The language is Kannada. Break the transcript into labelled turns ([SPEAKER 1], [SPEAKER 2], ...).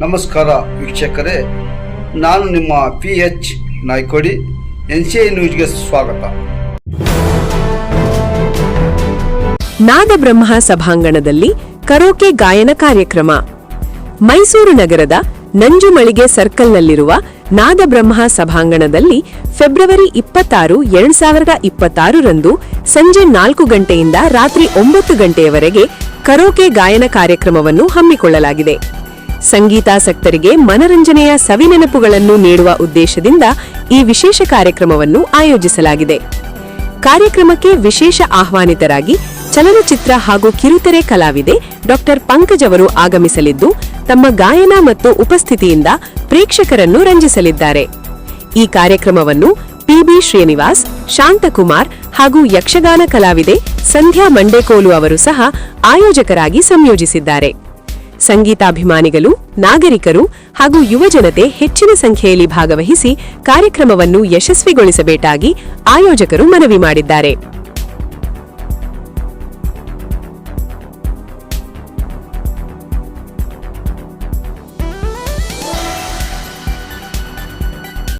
[SPEAKER 1] ನಮಸ್ಕಾರ ವೀಕ್ಷಕರೇ, ನಾನು ನಿಮ್ಮ PH ನಾಯ್ಕೋಡಿ. NCI ನ್ಯೂಸ್ಗೆ ಸ್ವಾಗತ.
[SPEAKER 2] ನಾದಬ್ರಹ್ಮ ಸಭಾಂಗಣದಲ್ಲಿ ಕರೋಕೆ ಗಾಯನ ಕಾರ್ಯಕ್ರಮ. ಮೈಸೂರು ನಗರದ ನಂಜುಮಳಿಗೆ ಸರ್ಕಲ್ನಲ್ಲಿರುವ ನಾದಬ್ರಹ್ಮ ಸಭಾಂಗಣದಲ್ಲಿ ಫೆಬ್ರವರಿ 26, 2026 ರಂದು ಸಂಜೆ 4 ಗಂಟೆಯಿಂದ ರಾತ್ರಿ 9 ಗಂಟೆಯವರೆಗೆ ಕರೋಕೆ ಗಾಯನ ಕಾರ್ಯಕ್ರಮವನ್ನು ಹಮ್ಮಿಕೊಳ್ಳಲಾಗಿದೆ. ಸಂಗೀತಾಸಕ್ತರಿಗೆ ಮನರಂಜನೆಯ ಸವಿನೆನಪುಗಳನ್ನು ನೀಡುವ ಉದ್ದೇಶದಿಂದ ಈ ವಿಶೇಷ ಕಾರ್ಯಕ್ರಮವನ್ನು ಆಯೋಜಿಸಲಾಗಿದೆ. ಕಾರ್ಯಕ್ರಮಕ್ಕೆ ವಿಶೇಷ ಆಹ್ವಾನಿತರಾಗಿ ಚಲನಚಿತ್ರ ಹಾಗೂ ಕಿರುತೆರೆ ಕಲಾವಿದೆ ಡಾ. ಪಂಕಜ್ ಅವರು ಆಗಮಿಸಲಿದ್ದು, ತಮ್ಮ ಗಾಯನ ಮತ್ತು ಉಪಸ್ಥಿತಿಯಿಂದ ಪ್ರೇಕ್ಷಕರನ್ನು ರಂಜಿಸಲಿದ್ದಾರೆ. ಈ ಕಾರ್ಯಕ್ರಮವನ್ನು PB ಶ್ರೀನಿವಾಸ್, ಶಾಂತಕುಮಾರ್ ಹಾಗೂ ಯಕ್ಷಗಾನ ಕಲಾವಿದೆ ಸಂಧ್ಯಾ ಮಂಡೇಕೋಲು ಅವರು ಸಹ ಆಯೋಜಕರಾಗಿ ಸಂಯೋಜಿಸಿದ್ದಾರೆ. ಸಂಗೀತಾಭಿಮಾನಿಗಳು, ನಾಗರಿಕರು ಹಾಗೂ ಯುವಜನತೆ ಹೆಚ್ಚಿನ ಸಂಖ್ಯೆಯಲ್ಲಿ ಭಾಗವಹಿಸಿ ಕಾರ್ಯಕ್ರಮವನ್ನು ಯಶಸ್ವಿಗೊಳಿಸಬೇಕಾಗಿ ಆಯೋಜಕರು ಮನವಿ ಮಾಡಿದ್ದಾರೆ.